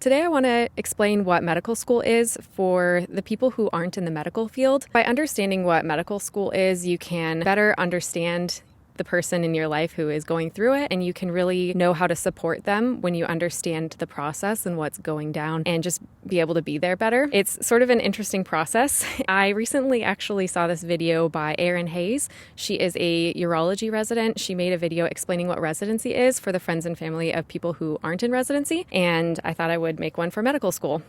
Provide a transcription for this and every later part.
Today I want to explain what medical school is for the people who aren't in the medical field. By understanding what medical school is, you can better understand the person in your life who is going through it, and you can really know how to support them when you understand the process and what's going down and just be able to be there better. It's sort of an interesting process. I recently actually saw this video by Erin Hayes. She is a urology resident. She made a video explaining what residency is for the friends and family of people who aren't in residency, and I thought I would make one for medical school.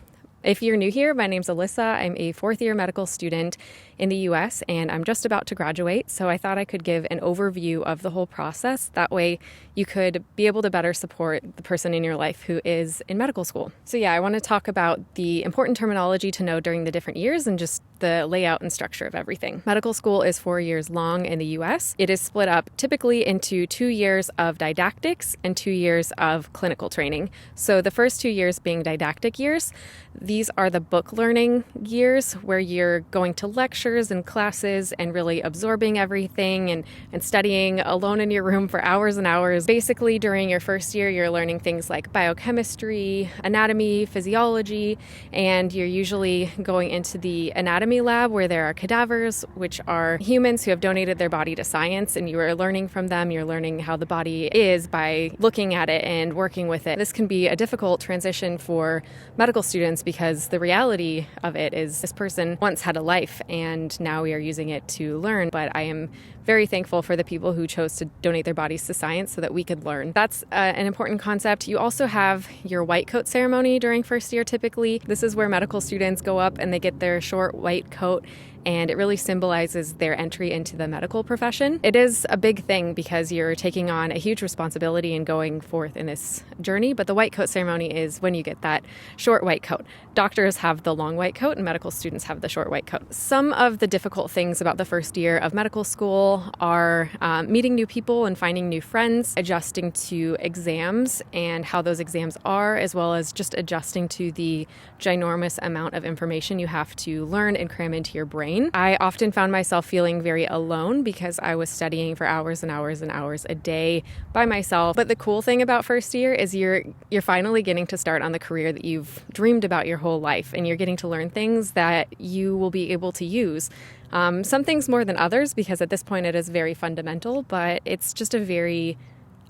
If you're new here, my name's Alyssa. I'm a fourth-year medical student in the U.S., and I'm just about to graduate, so I thought I could give an overview of the whole process. That way you could be able to better support the person in your life who is in medical school. So I want to talk about the important terminology to know during the different years and just the layout and structure of everything. Medical school is 4 years long in the U.S. It is split up typically into 2 years of didactics and 2 years of clinical training. So the first 2 years being didactic years, these are the book learning years where you're going to lectures and classes and really absorbing everything and studying alone in your room for hours and hours. Basically, during your first year, you're learning things like biochemistry, anatomy, physiology, and you're usually going into the anatomy lab where there are cadavers, which are humans who have donated their body to science, and you are learning from them. You're learning how the body is by looking at it and working with it. This can be a difficult transition for medical students because the reality of it is this person once had a life and now we are using it to learn. But I am very thankful for the people who chose to donate their bodies to science so that we could learn. That's an important concept. You also have your white coat ceremony during first year typically. This is where medical students go up and they get their short white coat, and it really symbolizes their entry into the medical profession. It is a big thing because you're taking on a huge responsibility and going forth in this journey, but the white coat ceremony is when you get that short white coat. Doctors have the long white coat and medical students have the short white coat. Some of the difficult things about the first year of medical school are meeting new people and finding new friends, adjusting to exams and how those exams are, as well as just adjusting to the ginormous amount of information you have to learn and cram into your brain. I often found myself feeling very alone because I was studying for hours and hours and hours a day by myself. But the cool thing about first year is you're finally getting to start on the career that you've dreamed about your whole life, and you're getting to learn things that you will be able to use. Some things more than others because at this point it is very fundamental, but it's just a very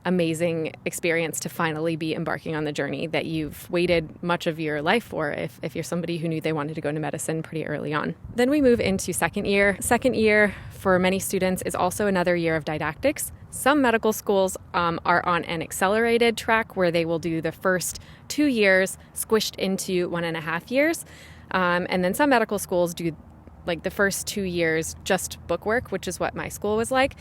amazing experience to finally be embarking on the journey that you've waited much of your life for if you're somebody who knew they wanted to go into medicine pretty early on. Then we move into second year. Second year for many students is also another year of didactics. Some medical schools are on an accelerated track where they will do the first 2 years squished into 1.5 years. And then some medical schools do like the first 2 years just bookwork, which is what my school was like.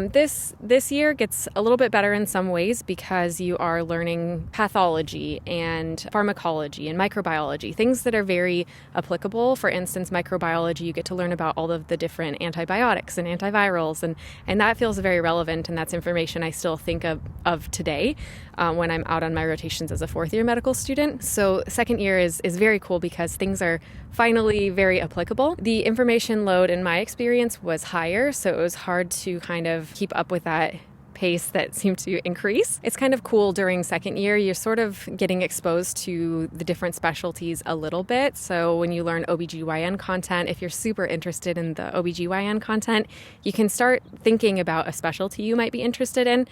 This year gets a little bit better in some ways because you are learning pathology and pharmacology and microbiology, things that are very applicable. For instance, microbiology, you get to learn about all of the different antibiotics and antivirals, and that feels very relevant, and that's information I still think of today when I'm out on my rotations as a fourth year medical student. So second year is very cool because things are finally very applicable. The information load in my experience was higher, so it was hard to kind of keep up with that pace that seemed to increase. It's kind of cool during second year. You're sort of getting exposed to the different specialties a little bit. So when you learn OBGYN content, if you're super interested in the OBGYN content, you can start thinking about a specialty you might be interested in.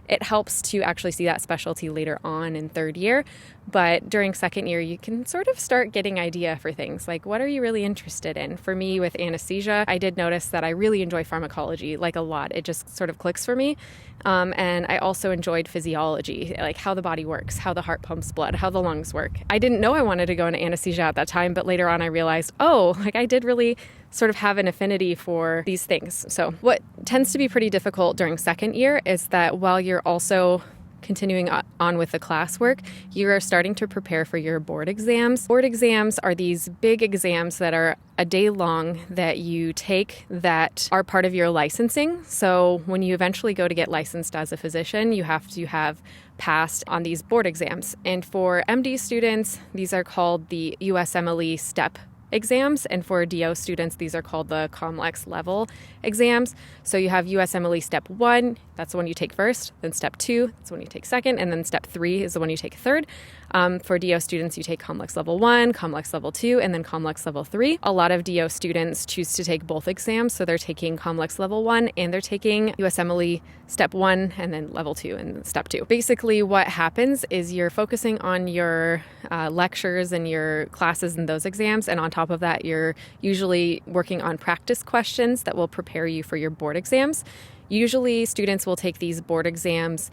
It helps to actually see that specialty later on in third year. But during second year, you can sort of start getting idea for things like, what are you really interested in? For me, with anesthesia, I did notice that I really enjoy pharmacology, like a lot. It just sort of clicks for me. And I also enjoyed physiology, like how the body works, how the heart pumps blood, how the lungs work. I didn't know I wanted to go into anesthesia at that time, but later on I realized, I did really sort of have an affinity for these things. So what tends to be pretty difficult during second year is that while you're also continuing on with the classwork, you are starting to prepare for your board exams. Board exams are these big exams that are a day long that you take that are part of your licensing. So when you eventually go to get licensed as a physician, you have to have passed on these board exams. And for MD students, these are called the USMLE STEP exams, and for DO students, these are called the COMLEX level exams. So you have USMLE Step 1, that's the one you take first, then Step 2, that's the one you take second, and then Step 3 is the one you take third. For DO students, you take COMLEX Level 1, COMLEX Level 2, and then COMLEX Level 3. A lot of DO students choose to take both exams, so they're taking COMLEX Level 1 and they're taking USMLE Step 1 and then Level 2 and Step 2. Basically, what happens is you're focusing on your lectures and your classes in those exams, and on top of that, you're usually working on practice questions that will prepare you for your board exams. Usually, students will take these board exams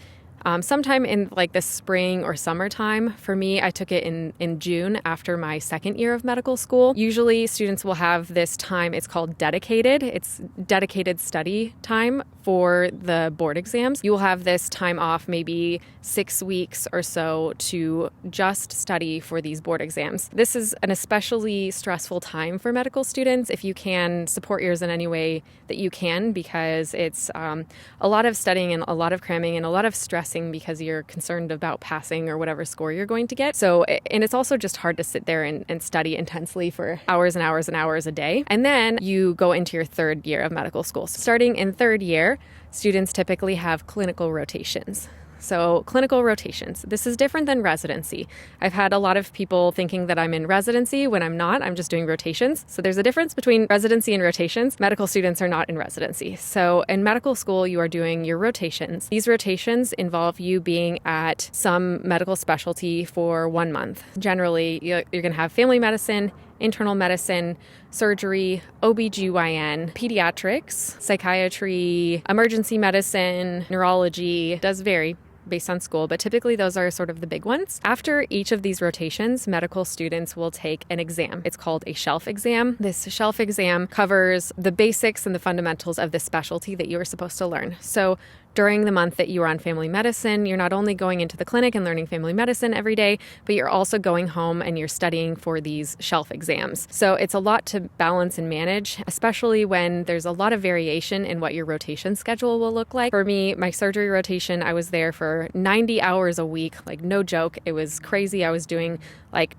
sometime in like the spring or summertime. For me, I took it in June after my second year of medical school. Usually students will have this time, it's called dedicated. It's dedicated study time for the board exams. You will have this time off, maybe 6 weeks or so, to just study for these board exams. This is an especially stressful time for medical students if you can support yours in any way that you can, because it's a lot of studying and a lot of cramming and a lot of stressing because you're concerned about passing or whatever score you're going to get. So, and it's also just hard to sit there and study intensely for hours and hours and hours a day. And then you go into your third year of medical school. So starting in third year, students typically have clinical rotations. So clinical rotations, this is different than residency. I've had a lot of people thinking that I'm in residency when I'm not. I'm just doing rotations. So there's a difference between residency and rotations. Medical students are not in residency. So in medical school, you are doing your rotations. These rotations involve you being at some medical specialty for 1 month. Generally, you're going to have family medicine, internal medicine, surgery, OBGYN, pediatrics, psychiatry, emergency medicine, neurology. It does vary based on school, but typically those are sort of the big ones. After each of these rotations, medical students will take an exam. It's called a shelf exam. This shelf exam covers the basics and the fundamentals of the specialty that you are supposed to learn. So during the month that you are on family medicine, you're not only going into the clinic and learning family medicine every day, but you're also going home and you're studying for these shelf exams. So it's a lot to balance and manage, especially when there's a lot of variation in what your rotation schedule will look like. For me, my surgery rotation, I was there for 90 hours a week, like no joke. It was crazy. I was doing like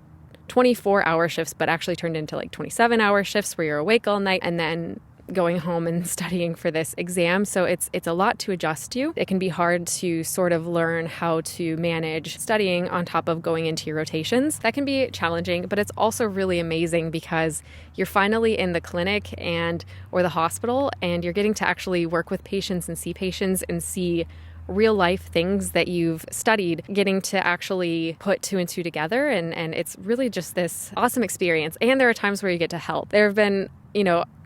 24-hour shifts, but actually turned into like 27-hour shifts where you're awake all night and then going home and studying for this exam. So it's a lot to adjust to. It can be hard to sort of learn how to manage studying on top of going into your rotations. That can be challenging, but it's also really amazing because you're finally in the clinic or the hospital, and you're getting to actually work with patients and see real life things that you've studied, getting to actually put 2 and 2 together. And it's really just this awesome experience. And there are times where you get to help. There have been,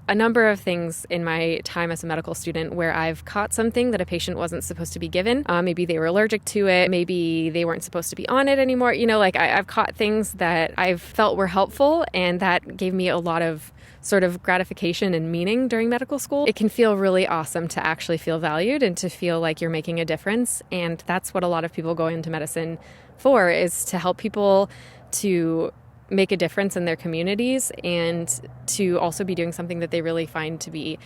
a number of things in my time as a medical student where I've caught something that a patient wasn't supposed to be given. Maybe they were allergic to it. Maybe they weren't supposed to be on it anymore. I've caught things that I've felt were helpful, and that gave me a lot of sort of gratification and meaning during medical school. It can feel really awesome to actually feel valued and to feel like you're making a difference. And that's what a lot of people go into medicine for, is to help people to make a difference in their communities and to also be doing something that they really find to be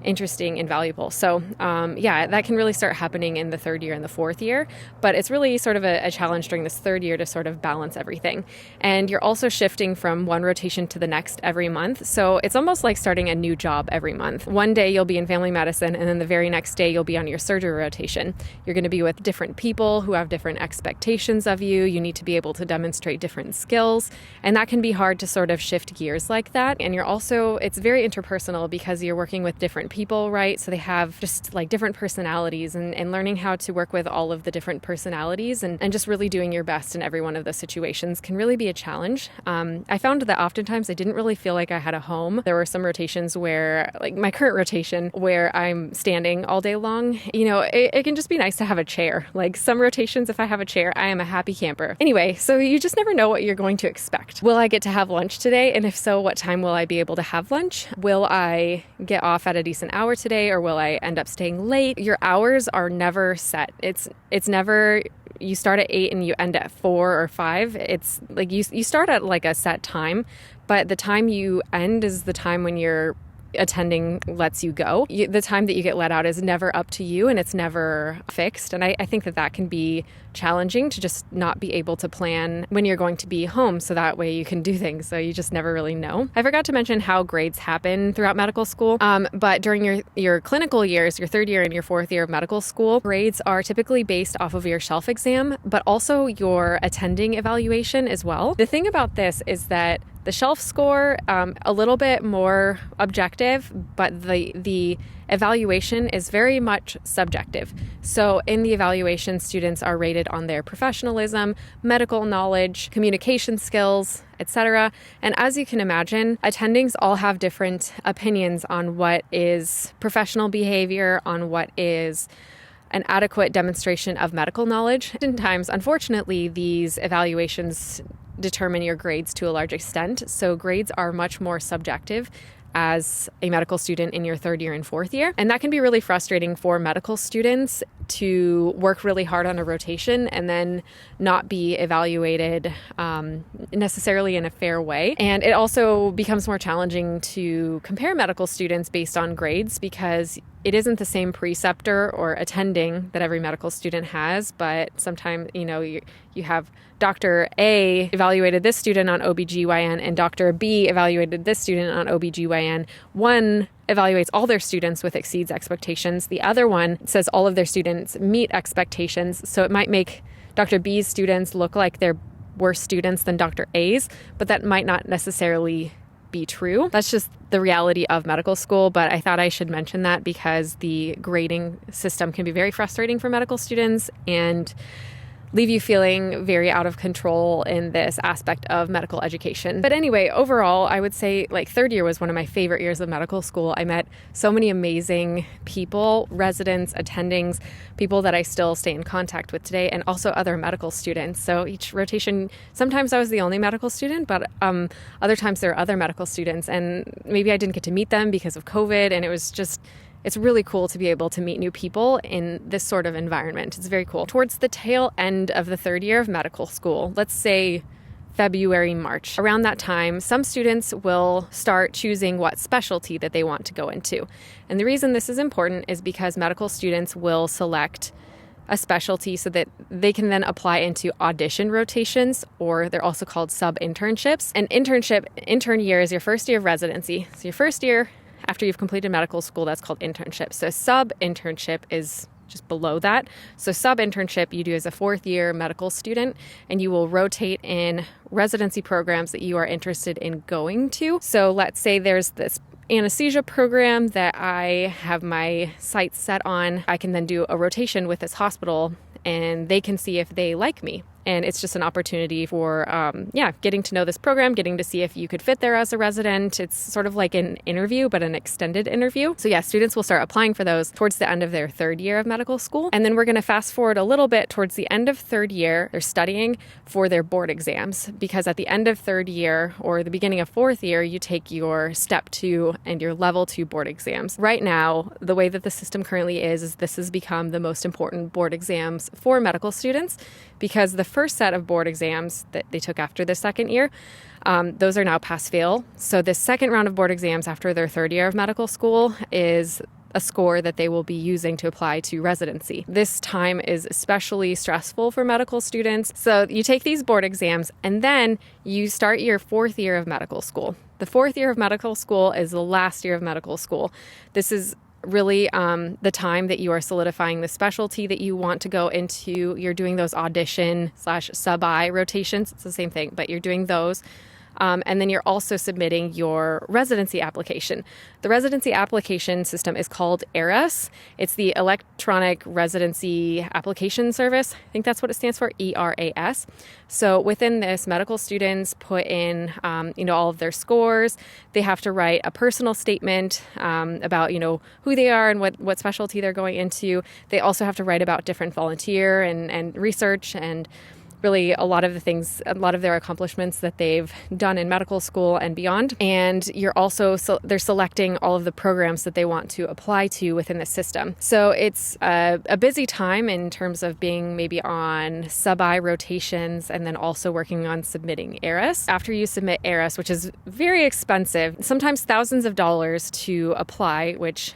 interesting and valuable. So that can really start happening in the third year and the fourth year, but it's really sort of a challenge during this third year to sort of balance everything. And you're also shifting from one rotation to the next every month. So it's almost like starting a new job every month. One day you'll be in family medicine, and then the very next day you'll be on your surgery rotation. You're going to be with different people who have different expectations of you. You need to be able to demonstrate different skills, and that can be hard to sort of shift gears like that. And it's very interpersonal because you're working with different people, right? So they have just like different personalities, and learning how to work with all of the different personalities and just really doing your best in every one of those situations can really be a challenge. I found that oftentimes I didn't really feel like I had a home. There were some rotations where, like my current rotation, where I'm standing all day long. It can just be nice to have a chair. Like some rotations, if I have a chair, I am a happy camper. Anyway, so you just never know what you're going to expect. Will I get to have lunch today? And if so, what time will I be able to have lunch? Will I get off at a decent hour today, or will I end up staying late? Your hours are never set. It's never you start at 8 and you end at 4 or 5. It's like you start at like a set time, but the time you end is the time when you're attending lets you go. The time that you get let out is never up to you, and it's never fixed. And I think that can be challenging, to just not be able to plan when you're going to be home, so that way you can do things. So you just never really know. I forgot to mention how grades happen throughout medical school. But during your clinical years, your third year and your fourth year of medical school, grades are typically based off of your shelf exam, but also your attending evaluation as well. The thing about this is that the shelf score, a little bit more objective, but the evaluation is very much subjective. So in the evaluation, students are rated on their professionalism, medical knowledge, communication skills, etc. And as you can imagine, attendings all have different opinions on what is professional behavior, on what is an adequate demonstration of medical knowledge. Oftentimes, unfortunately, these evaluations determine your grades to a large extent. So grades are much more subjective as a medical student in your third year and fourth year. And that can be really frustrating for medical students to work really hard on a rotation and then not be evaluated necessarily in a fair way. And it also becomes more challenging to compare medical students based on grades, because it isn't the same preceptor or attending that every medical student has, but sometimes, you have Dr. A evaluated this student on OBGYN and Dr. B evaluated this student on OBGYN. One evaluates all their students with exceeds expectations. The other one says all of their students meet expectations. So it might make Dr. B's students look like they're worse students than Dr. A's, but that might not necessarily be true. That's just the reality of medical school, but I thought I should mention that because the grading system can be very frustrating for medical students and leave you feeling very out of control in this aspect of medical education. But anyway, overall, I would say third year was one of my favorite years of medical school. I met so many amazing people, residents, attendings, people that I still stay in contact with today, and also other medical students. So each rotation, sometimes I was the only medical student, but other times there are other medical students, and maybe I didn't get to meet them because of COVID, and it's really cool to be able to meet new people in this sort of environment. It's very cool. Towards the tail end of the third year of medical school, let's say February, March, around that time, some students will start choosing what specialty that they want to go into. And the reason this is important is because medical students will select a specialty so that they can then apply into audition rotations, or they're also called sub-internships. An intern year is your first year of residency. So your first year after you've completed medical school, that's called internship. So sub-internship is just below that. So sub-internship you do as a fourth year medical student, and you will rotate in residency programs that you are interested in going to. So let's say there's this anesthesia program that I have my sights set on. I can then do a rotation with this hospital, and they can see if they like me. And it's just an opportunity for, getting to know this program, getting to see if you could fit there as a resident. It's sort of like an interview, but an extended interview. So students will start applying for those towards the end of their third year of medical school. And then we're going to fast forward a little bit towards the end of third year. They're studying for their board exams, because at the end of third year or the beginning of fourth year, you take your step 2 and your level 2 board exams. Right now, the way that the system currently is this has become the most important board exams for medical students, because the first set of board exams that they took after the second year, those are now pass-fail. So the second round of board exams after their third year of medical school is a score that they will be using to apply to residency. This time is especially stressful for medical students. So you take these board exams, and then you start your fourth year of medical school. The fourth year of medical school is the last year of medical school. This is really the time that you are solidifying the specialty that you want to go into. You're doing those audition/sub-I rotations. It's the same thing, but you're doing those. And then you're also submitting your residency application. The residency application system is called ERAS. It's the Electronic Residency Application Service. I think that's what it stands for, ERAS. So within this, medical students put in, all of their scores. They have to write a personal statement about, who they are and what specialty they're going into. They also have to write about different volunteer and research and really a lot of their accomplishments that they've done in medical school and beyond. And they're selecting all of the programs that they want to apply to within the system. So it's a busy time in terms of being maybe on sub-I rotations and then also working on submitting ARAS. After you submit ARAS, which is very expensive, sometimes thousands of dollars to apply, which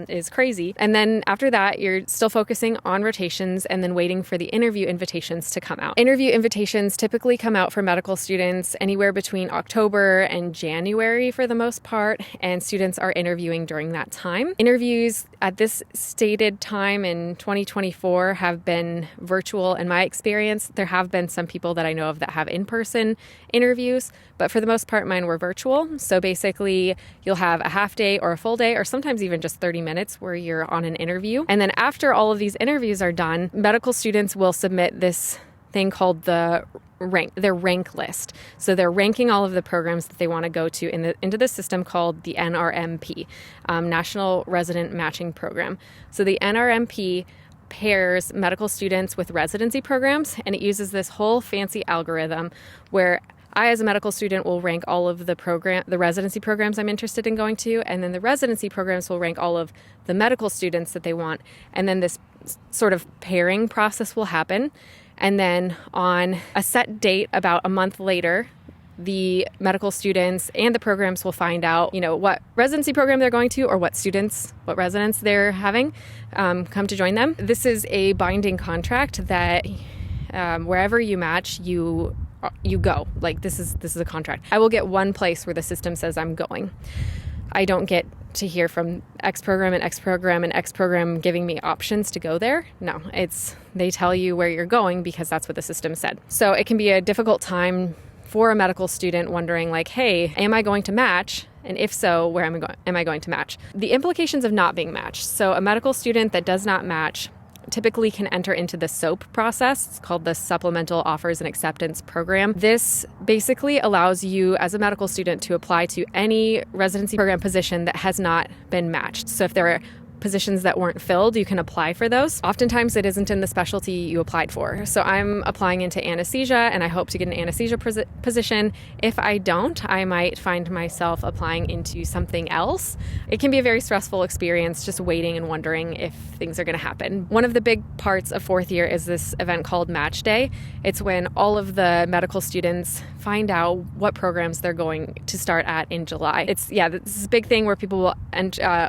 is crazy. And then after that, you're still focusing on rotations and then waiting for the interview invitations to come out. Interview invitations typically come out for medical students anywhere between October and January for the most part, and students are interviewing during that time. Interviews at this stated time in 2024 have been virtual in my experience. There have been some people that I know of that have in-person interviews, but for the most part, mine were virtual. So basically, you'll have a half day or a full day, or sometimes even just 30 minutes where you're on an interview. And then after all of these interviews are done, medical students will submit this thing called their rank list. So they're ranking all of the programs that they want to go to into the system called the NRMP, National Resident Matching Program. So the NRMP pairs medical students with residency programs, and it uses this whole fancy algorithm where I, as a medical student, will rank all of the residency programs I'm interested in going to, and then the residency programs will rank all of the medical students that they want, and then this sort of pairing process will happen. And then on a set date, about a month later, the medical students and the programs will find out, what residency program they're going to or what residents they're having come to join them. This is a binding contract that wherever you match, you go. Like this is a contract. I will get one place where the system says I'm going. I don't get to hear from X program and X program and X program giving me options to go there. No, they tell you where you're going because that's what the system said. So it can be a difficult time for a medical student wondering like, hey, am I going to match? And if so, where am I going to match? The implications of not being matched. So a medical student that does not match typically can enter into the SOAP process. It's called the Supplemental Offers and Acceptance Program. This basically allows you as a medical student to apply to any residency program position that has not been matched. So if there are positions that weren't filled, you can apply for those. Oftentimes it isn't in the specialty you applied for. So I'm applying into anesthesia and I hope to get an anesthesia position. If I don't, I might find myself applying into something else. It can be a very stressful experience just waiting and wondering if things are going to happen. One of the big parts of fourth year is this event called Match Day. It's when all of the medical students find out what programs they're going to start at in July. This is a big thing where people will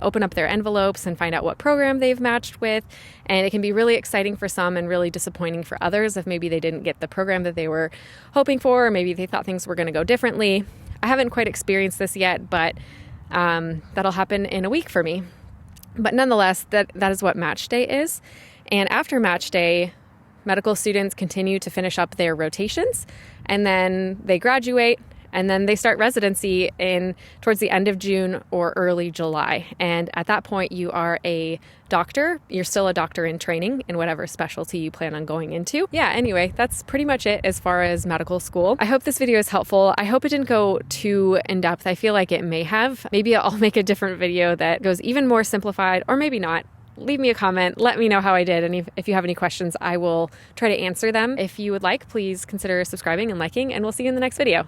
open up their envelopes and find out what program they've matched with. And it can be really exciting for some and really disappointing for others if maybe they didn't get the program that they were hoping for, or maybe they thought things were going to go differently. I haven't quite experienced this yet, but that'll happen in a week for me. But nonetheless, that is what Match Day is. And after Match Day, medical students continue to finish up their rotations, and then they graduate, and then they start residency towards the end of June or early July. And at that point, you are a doctor. You're still a doctor in training in whatever specialty you plan on going into. Yeah, anyway, that's pretty much it as far as medical school. I hope this video is helpful. I hope it didn't go too in-depth. I feel like it may have. Maybe I'll make a different video that goes even more simplified, or maybe not. Leave me a comment. Let me know how I did. And if you have any questions, I will try to answer them. If you would like, please consider subscribing and liking, and we'll see you in the next video.